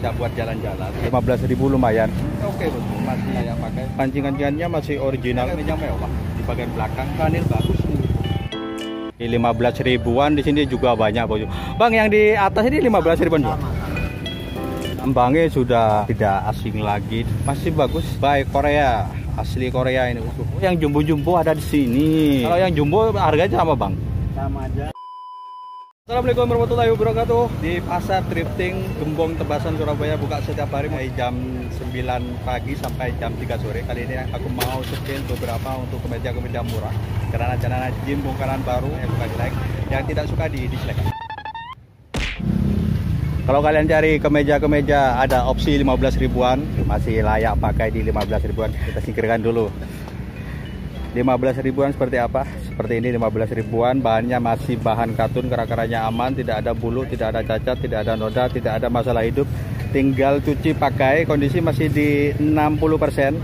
bisa buat jalan-jalan. 15.000 lumayan. Oke, bosku, masih layak pakai. Pancing-pancingannya masih original, meja mewah. Di bagian belakang panel bagus nih. Di 15 ribuan di sini juga banyak, bosku. Bang, yang di atas ini 15 ribuan juga. Embangnya sudah tidak asing lagi, masih bagus. Baik Korea, asli Korea ini. Yang jumbo-jumbo ada di sini. Kalau yang jumbo harganya sama, Bang? Sama aja. Assalamualaikum warahmatullahi wabarakatuh. Di Pasar Thrifting Gembong Tebasan Surabaya buka setiap hari mulai jam 9 pagi sampai jam 3 sore. Kali ini aku mau sepil beberapa untuk kemeja-kemeja murah. Celana-celana gym bongkaran baru yang suka di like, yang tidak suka di dislike. Kalau kalian cari kemeja-kemeja ada opsi 15 ribuan, masih layak pakai di 15 ribuan. Kita singkirkan dulu. 15 ribuan seperti apa? Seperti ini 15 ribuan, bahannya masih bahan katun, kerak-keraknya aman, tidak ada bulu, tidak ada cacat, tidak ada noda, tidak ada masalah hidup. Tinggal cuci pakai, kondisi masih di 60%.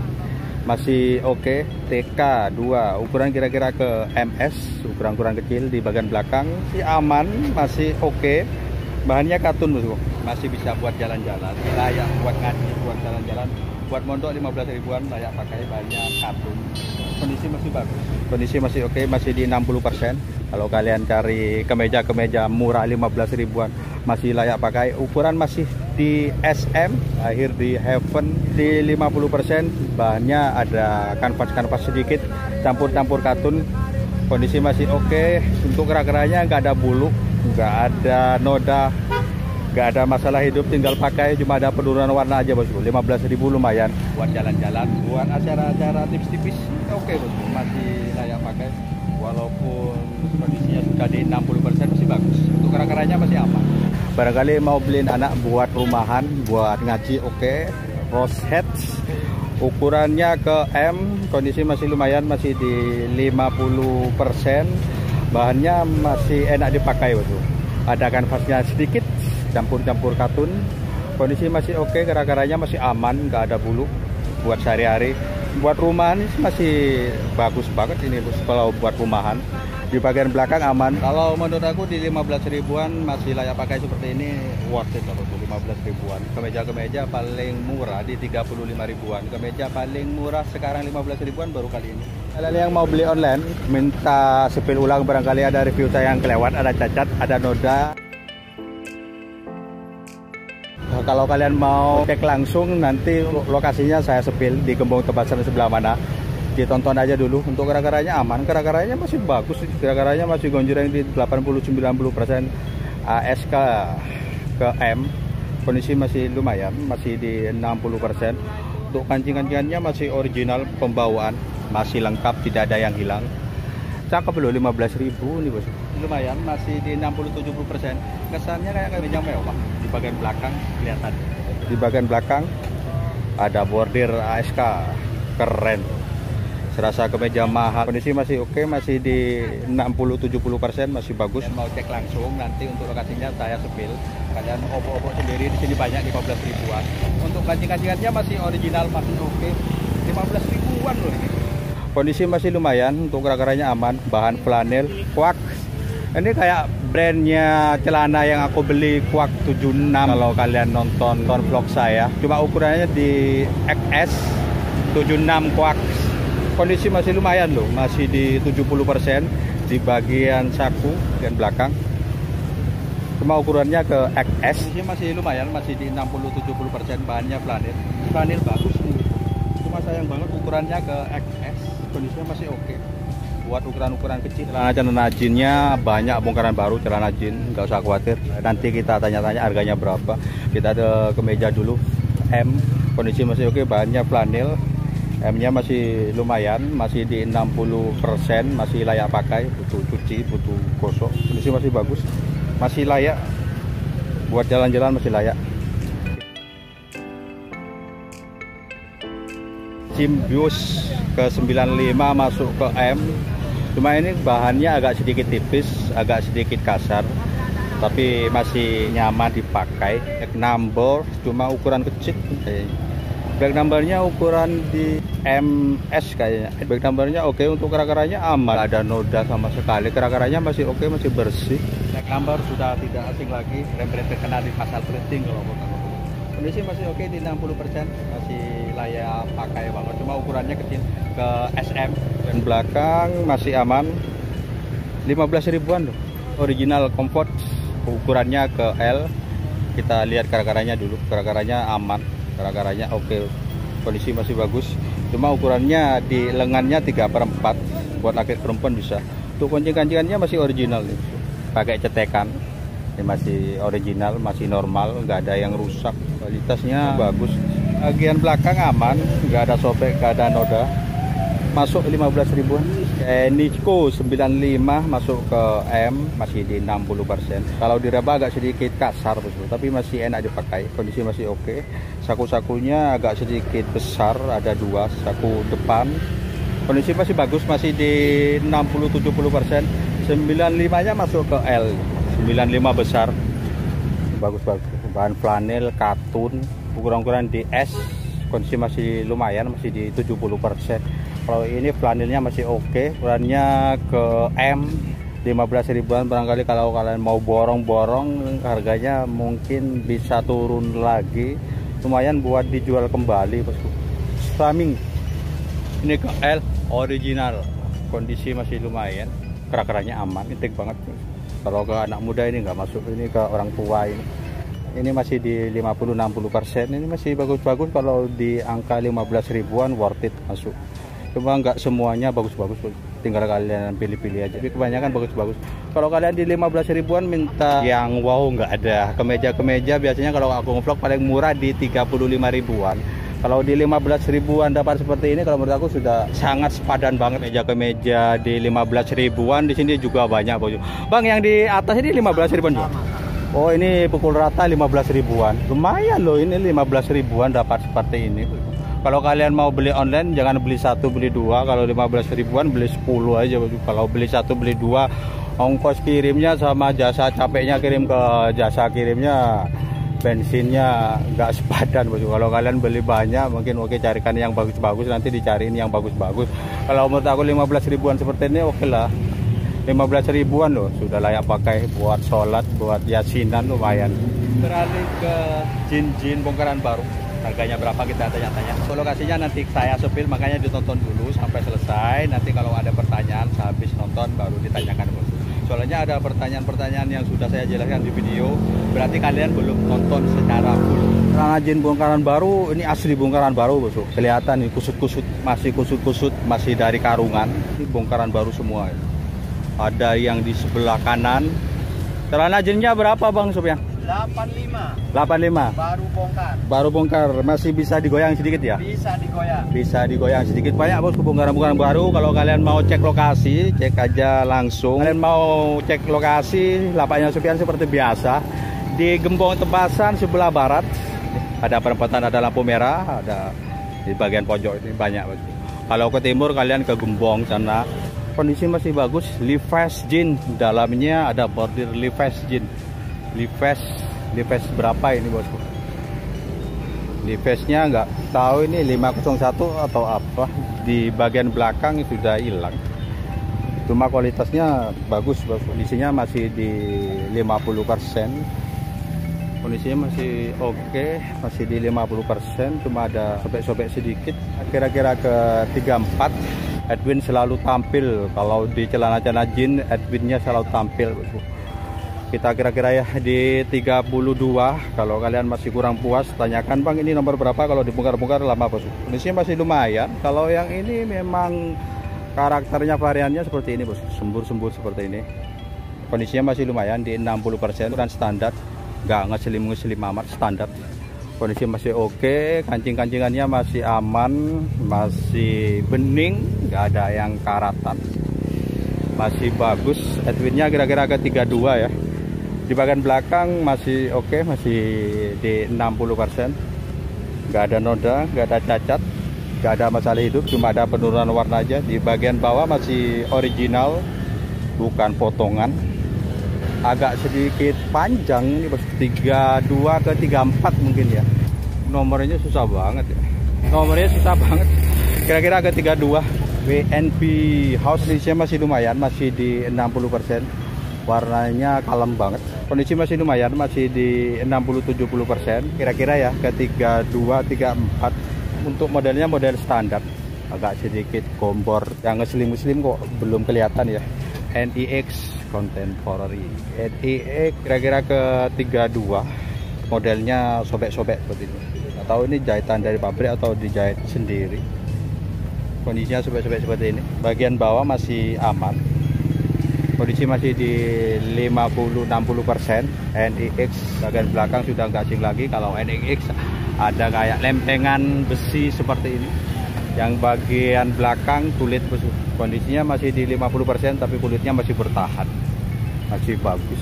Masih oke. TK 2, ukuran kira-kira ke MS, ukuran kecil di bagian belakang, masih aman, masih oke. Bahannya katun, bosku. Masih bisa buat jalan-jalan, layak buat ngaji, buat jalan-jalan, buat mondok 15 ribuan, layak pakai, bahannya katun. Kondisi masih bagus, kondisi masih oke, masih di 60%. Kalau kalian cari kemeja-kemeja murah 15 ribuan, masih layak pakai. Ukuran masih di SM, akhir di Heaven di 50%. Bahannya ada kanvas-kanvas sedikit, campur-campur katun. Kondisi masih oke. Untuk kerak-keraknya nggak ada bulu, nggak ada noda, nggak ada masalah hidup, tinggal pakai, cuma ada penurunan warna aja, bosku. 15.000 lumayan buat jalan-jalan, buat acara-acara tipis-tipis. Oke, bosku, masih layak pakai. Walaupun kondisinya sudah di 60% masih bagus. Untuk kerak-keraknya masih aman. Barangkali mau beliin anak buat rumahan, buat ngaji, oke. Rose head, ukurannya ke M, kondisi masih lumayan, masih di 50%. Bahannya masih enak dipakai, bosku. Ada kanvasnya sedikit, campur-campur katun. Kondisi masih oke, kerak-keraknya masih aman, nggak ada bulu. Buat sehari-hari, buat rumahan masih bagus banget ini, bos. Kalau buat rumahan di bagian belakang aman. Kalau menurut aku di 15 ribuan masih layak pakai seperti ini, worth it kalau 15 ribuan. Kemeja-kemeja paling murah di 35 ribuan. Kemeja paling murah sekarang 15 ribuan baru kali ini. Kalian yang mau beli online, minta sepil ulang, barangkali ada review saya yang kelewat, ada cacat, ada noda. Nah, kalau kalian mau cek langsung, nanti lokasinya saya sepil di Gembong Tebasan sebelah mana. Ditonton aja dulu. Untuk kerak-keraknya aman, kerak-keraknya masih bagus, kerak-keraknya masih gonjreng di 80-90%. ASK ke M, kondisi masih lumayan, masih di 60%. Untuk kancing-kancingannya masih original, pembawaan masih lengkap, tidak ada yang hilang. Cakep loh, 15.000 nih, bos. Lumayan, masih di 60-70%. Kesannya kayak kemeja mewah. Di bagian belakang kelihatan. Di bagian belakang ada bordir ASK, keren. Serasa kemeja mahal. Kondisi masih oke, masih di 60-70%, masih bagus. Kalian mau cek langsung, nanti untuk lokasinya saya sepil. Kalian obok-obok sendiri, di sini banyak 15 ribuan. Untuk kancing-kancingannya masih original, masih oke. 15 ribuan loh ini. Kondisi masih lumayan, untuk kerak-keraknya aman, bahan flanel, Quack. Ini kayak brandnya celana yang aku beli, Quack 76. Kalau kalian nonton vlog saya, cuma ukurannya di XS 76 Quack. Kondisi masih lumayan loh, masih di 70% di bagian saku dan belakang. Cuma ukurannya ke XS. Kondisi masih lumayan, masih di 60-70%, bahannya flanel. Flanel bagus nih. Cuma sayang banget ukurannya ke XS. Kondisinya masih oke. Buat ukuran-ukuran kecil. Celana jinnya banyak bongkaran baru, celana jin, nggak usah khawatir. Nanti kita tanya-tanya harganya berapa. Kita ada kemeja dulu. M, kondisi masih oke, bahannya flanel. M-nya masih lumayan, masih di 60%, masih layak pakai, butuh cuci, butuh gosok. Kondisi masih bagus, masih layak buat jalan-jalan, masih layak. Simbius ke 95 masuk ke M. Cuma ini bahannya agak sedikit tipis, agak sedikit kasar, tapi masih nyaman dipakai. Back number cuma ukuran kecil kayaknya. Back numbernya ukuran di MS kayaknya. Back numbernya oke, untuk kerak-keraknya aman, ada noda sama sekali. Kerak-keraknya masih oke, masih bersih. Back number sudah tidak asing lagi, brand-brand terkenal di pasar thrifting kalau Kondisi masih oke di 60%, masih layak pakai banget, cuma ukurannya kecil ke SM. Dan belakang masih aman, 15 ribuan loh, original comfort, ukurannya ke L. Kita lihat kara-karanya dulu, kara-karanya aman, kara-karanya oke, kondisi masih bagus, cuma ukurannya di lengannya 3/4, buat laki perempuan bisa. Untuk kancing-kancingannya masih original nih, pakai cetekan. Ini masih original, masih normal, nggak ada yang rusak, kualitasnya bagus. Bagian belakang aman, nggak ada sobek, nggak ada noda. Masuk 15 ribuan. Nico 95 masuk ke M, masih di 60%. Kalau diraba agak sedikit kasar betul, tapi masih enak dipakai, kondisi masih oke. Saku-sakunya agak sedikit besar, ada 2 saku depan. Kondisi masih bagus, masih di 60-70%. 95-nya masuk ke L, 95 besar, bagus-bagus. Bahan flanel, katun, ukuran-ukuran di S, kondisi masih lumayan, masih di 70%. Kalau ini flanelnya masih oke, ukurannya ke M, 15 ribuan. Barangkali kalau kalian mau borong-borong, harganya mungkin bisa turun lagi, lumayan buat dijual kembali bosku. Flaming ini ke L, original, kondisi masih lumayan, kerak-keraknya aman, intik banget. Kalau ke anak muda ini nggak masuk, ini ke orang tua ini masih di 50-60%. Ini masih bagus-bagus, kalau di angka 15 ribuan worth it masuk. Cuma nggak semuanya bagus-bagus, tinggal kalian pilih-pilih aja, tapi kebanyakan bagus-bagus. Kalau kalian di 15 ribuan minta yang wow, nggak ada. Kemeja biasanya kalau aku ngevlog paling murah di 35 ribuan. Kalau di 15 ribuan dapat seperti ini, kalau menurut aku sudah sangat sepadan banget. Kemeja di 15 ribuan, di sini juga banyak Bang, yang di atas ini 15 ribuan juga. Oh, ini pukul rata 15 ribuan. Lumayan loh, ini 15 ribuan dapat seperti ini. Kalau kalian mau beli online, jangan beli 1 beli 2. Kalau 15 ribuan beli 10 aja. Kalau beli 1 beli 2, ongkos kirimnya sama jasa capeknya kirim ke jasa kirimnya, bensinnya nggak sepadan. Kalau kalian beli banyak, mungkin oke, carikan yang bagus-bagus, nanti dicariin yang bagus-bagus. Kalau menurut aku 15 ribuan seperti ini oke lah. 15 ribuan loh, sudah layak pakai buat sholat, buat yasinan, lumayan. Beralih ke jin-jin bongkaran baru. Harganya berapa kita tanya-tanya. Lokasinya nanti saya sepil, makanya ditonton dulu sampai selesai. Nanti kalau ada pertanyaan sehabis nonton baru ditanyakan. Soalnya ada pertanyaan-pertanyaan yang sudah saya jelaskan di video, berarti kalian belum nonton secara full. Karena jin bongkaran baru, ini asli bongkaran baru bosku. Kelihatan nih kusut-kusut, masih dari karungan. Ini bongkaran baru semua. Ada yang di sebelah kanan. Celana jinnya berapa Bang Sob ya? 85. Baru bongkar. Masih bisa digoyang sedikit ya? Bisa digoyang sedikit. Banyak bos bongkaran-bongkaran baru. Kalau kalian mau cek lokasi, cek aja langsung. Kalian mau cek lokasi, lapaknya Sofian seperti biasa di Gembong Tepasan sebelah barat. Ada perempatan, ada lampu merah, ada di bagian pojok ini banyak bos. Kalau ke timur kalian ke Gembong sana. Kondisi masih bagus. Levi's jean, dalamnya ada bordir Levi's jean. Levi's berapa ini bosku? Levi's-nya nggak tahu ini 501 atau apa. Di bagian belakang sudah hilang. Cuma kualitasnya bagus bosku. Kondisinya masih di 50%. Kondisinya masih oke, masih di 50%. Cuma ada sobek-sobek sedikit. Kira-kira ke 34. Edwin selalu tampil. Kalau di celana-celana jin, Edwinnya selalu tampil bosku. Kita kira-kira ya di 32. Kalau kalian masih kurang puas, tanyakan Bang ini nomor berapa. Kalau dibongkar-bongkar lama bos. Kondisinya masih lumayan. Kalau yang ini memang karakternya variannya seperti ini bos, sembur-sembur seperti ini. Kondisinya masih lumayan di 60%, dan standar, nggak ngeselim amat, standar. Kondisi masih oke, kancing-kancingannya masih aman, masih bening, nggak ada yang karatan, masih bagus. Edwinnya kira-kira ke 32 ya. Di bagian belakang masih oke, masih di 60%. Nggak ada noda, nggak ada cacat, nggak ada masalah hidup, cuma ada penurunan warna aja. Di bagian bawah masih original, bukan potongan. Agak sedikit panjang ini bos, 32 ke 34 mungkin ya. Nomornya susah banget ya. Nomornya susah banget. Kira-kira ke 32. WNP House listnya masih lumayan, masih di 60%. Warnanya kalem banget. Kondisi masih lumayan, masih di 60-70%. Kira-kira ya ke 32, 34. Untuk modelnya model standar. Agak sedikit kompor. Yang nge-slim kok belum kelihatan ya. NEX Contemporary. NEX kira-kira ke 32. Modelnya sobek-sobek seperti ini. Atau ini jahitan dari pabrik atau dijahit sendiri. Kondisinya sobek-sobek seperti ini. Bagian bawah masih aman. Kondisi masih di 50-60%. NEX bagian belakang sudah nggak asing lagi. Kalau NEX ada kayak lempengan besi seperti ini. Yang bagian belakang kulit besi. Kondisinya masih di 50%, tapi kulitnya masih bertahan, masih bagus.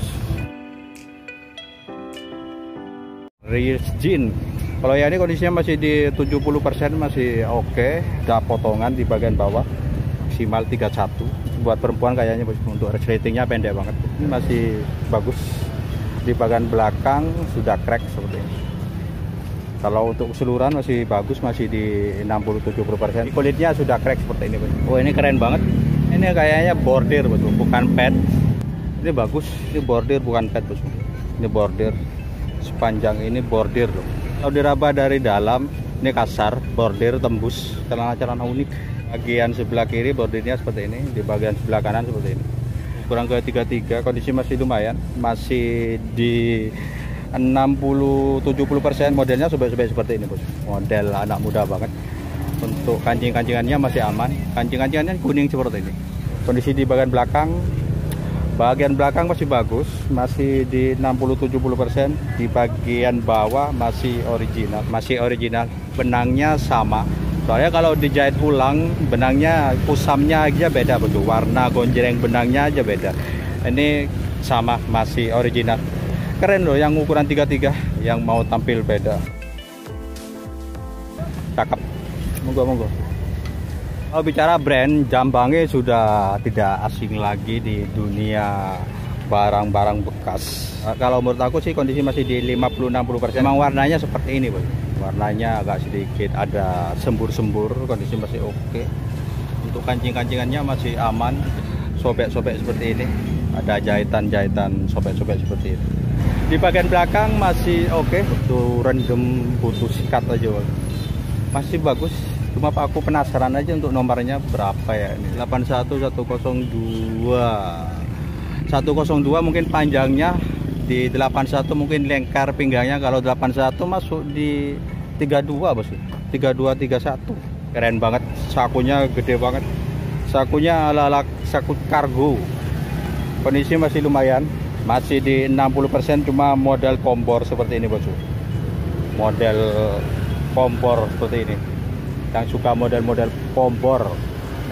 Rear jean. Kalau yang ini kondisinya masih di 70%, masih oke. Ada potongan di bagian bawah maksimal 31. Buat perempuan kayaknya untuk resletingnya pendek banget. Ini masih bagus. Di bagian belakang sudah crack seperti ini. Kalau untuk keseluruhan masih bagus, masih di 60-70%. Kulitnya sudah crack seperti ini. Oh, ini keren banget. Ini kayaknya bordir betul, bukan pad. Ini bagus. Ini bordir bukan pad betul. Ini bordir. Sepanjang ini bordir loh. Kalau diraba dari dalam ini kasar, bordir tembus, celana-celana unik. Bagian sebelah kiri bordirnya seperti ini, di bagian sebelah kanan seperti ini. Kurang ke 33, kondisi masih lumayan, masih di 60-70%. Modelnya sobek-sobek seperti ini bos. Model anak muda banget. Untuk kancing-kancingannya masih aman. Kancing-kancingannya kuning seperti ini. Kondisi di bagian belakang masih bagus, masih di 60-70%. Di bagian bawah masih original. Benangnya sama. Soalnya kalau dijahit ulang, benangnya pusamnya aja beda betul. Warna gonjreng benangnya aja beda. Ini sama, masih original. Keren loh yang ukuran 33, yang mau tampil beda. Cakep. Monggo. Kalau bicara brand, Jambange sudah tidak asing lagi di dunia barang-barang bekas. Kalau menurut aku sih kondisi masih di 50-60%. Memang warnanya seperti ini, Bos. Warnanya agak sedikit ada sembur-sembur, kondisi masih oke. Untuk kancing-kancingannya masih aman. Sobek-sobek seperti ini. Ada jahitan-jahitan sobek-sobek seperti ini. Di bagian belakang masih oke. Butuh rendem, butuh sikat aja, Bos. Masih bagus. Cuma aku penasaran aja untuk nomornya berapa ya ini. 81102. 102 mungkin panjangnya, di 81 mungkin lengkar pinggangnya. Kalau 81 masuk di 32 bos. 3231. Keren banget. Sakunya gede banget. Sakunya ala-ala saku kargo. Kondisi masih lumayan. Masih di 60%, cuma model kompor seperti ini bos. Model kompor seperti ini. Yang suka model-model kompor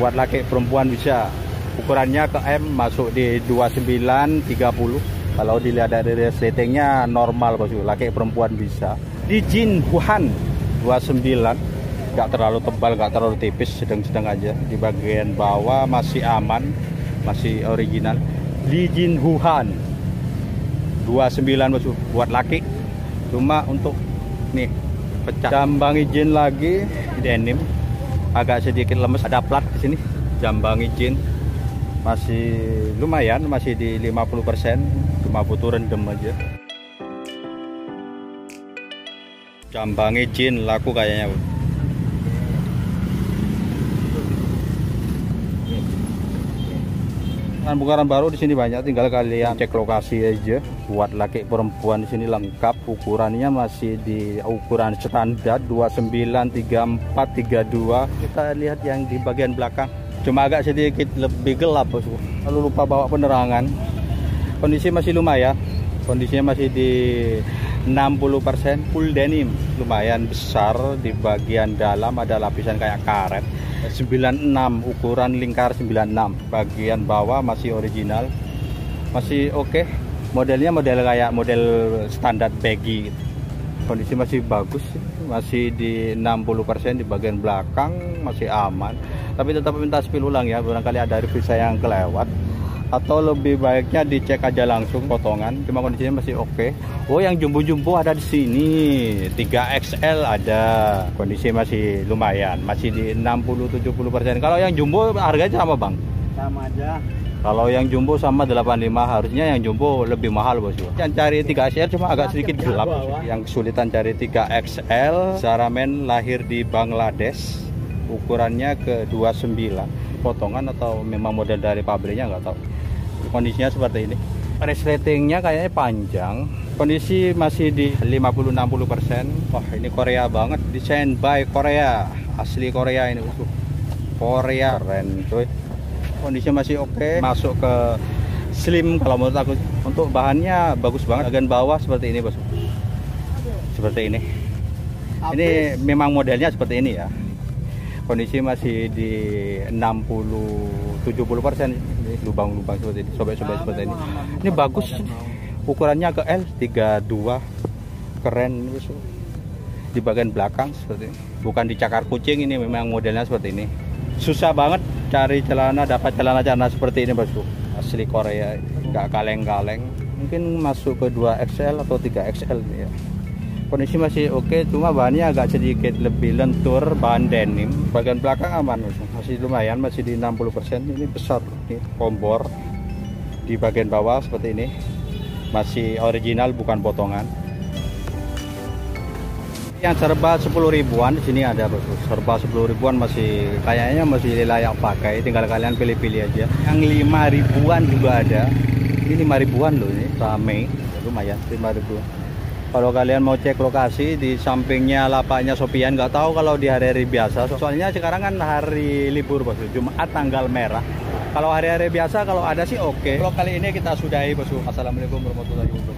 buat laki perempuan bisa. Ukurannya ke M, masuk di 29-30. Kalau dilihat dari resletingnya normal bos, laki perempuan bisa. Di Jin Huan 29, nggak terlalu tebal, nggak terlalu tipis, sedang-sedang aja. Di bagian bawah masih aman, masih original. Di Jin Huan 29 bos, buat laki. Cuma untuk nih pecah. Jambange Jin lagi denim, agak sedikit lemes. Ada plat di sini. Jambange Jin masih lumayan, masih di 50%, cuma butuh rendem aja. Jambange Jin laku kayaknya. Bongkaran baru di sini banyak, tinggal kalian cek lokasi aja. Buat laki perempuan di sini lengkap, ukurannya masih di ukuran standar 29, 34, 32. Kita lihat yang di bagian belakang. Cuma agak sedikit lebih gelap bos. Lalu lupa bawa penerangan. Kondisi masih lumayan. Kondisinya masih di 60%. Full denim, lumayan besar. Di bagian dalam ada lapisan kayak karet. 96, ukuran lingkar 96. Bagian bawah masih original, masih oke. Modelnya model kayak model standar baggy. Kondisi masih bagus, masih di 60%. Di bagian belakang masih aman. Tapi tetap minta spill ulang ya, barangkali ada review saya yang kelewat. Atau lebih baiknya dicek aja langsung potongan. Cuma kondisinya masih oke. Oh, yang jumbo-jumbo ada di sini. 3XL ada. Kondisi masih lumayan, masih di 60-70%. Kalau yang jumbo harganya sama bang? Sama aja. Kalau yang jumbo sama 85, harusnya yang jumbo lebih mahal bosku. Yang cari 3XL cuma agak sedikit gelap. Yang kesulitan cari 3XL. Zaraman lahir di Bangladesh, ukurannya ke 29. Potongan atau memang model dari pabriknya nggak tahu. Kondisinya seperti ini. Resletingnya kayaknya panjang. Kondisi masih di 50-60%. Wah, ini Korea banget. Desain by Korea, asli Korea ini bosku. Korea keren coy. Kondisinya masih oke. Masuk ke slim kalau menurut aku. Untuk bahannya bagus banget. Bagian bawah seperti ini bosku. Seperti ini. Ini memang modelnya seperti ini ya. Kondisi masih di 60-70%. Lubang-lubang seperti ini, sobek-sobek seperti ini. Ini bagus. Ukurannya ke L 32. Keren bosku. Di bagian belakang seperti ini. Bukan dicakar kucing, ini memang modelnya seperti ini. Susah banget cari celana, dapat celana seperti ini bosku. Asli Korea, nggak kaleng-kaleng. Mungkin masuk ke 2XL atau 3XL ya. Kondisi masih oke, cuma bahannya agak sedikit lebih lentur, bahan denim. Bagian belakang aman bosku. Masih lumayan, masih di 60%. Ini besar, ini kompor. Di bagian bawah seperti ini. Masih original, bukan potongan. Yang serba 10 ribuan di sini ada bosku. Serba 10 ribuan masih kayaknya masih layak pakai, tinggal kalian pilih-pilih aja. Yang 5 ribuan juga ada. Ini 5 ribuan loh, ini rame. Lumayan 5 ribuan. Kalau kalian mau cek lokasi di sampingnya lapaknya Sopian, nggak tahu kalau di hari-hari biasa. Soalnya sekarang kan hari libur bosku, Jumat tanggal merah. Kalau hari-hari biasa kalau ada sih oke. Kalau kali ini kita sudahi bosku. Assalamualaikum warahmatullahi wabarakatuh.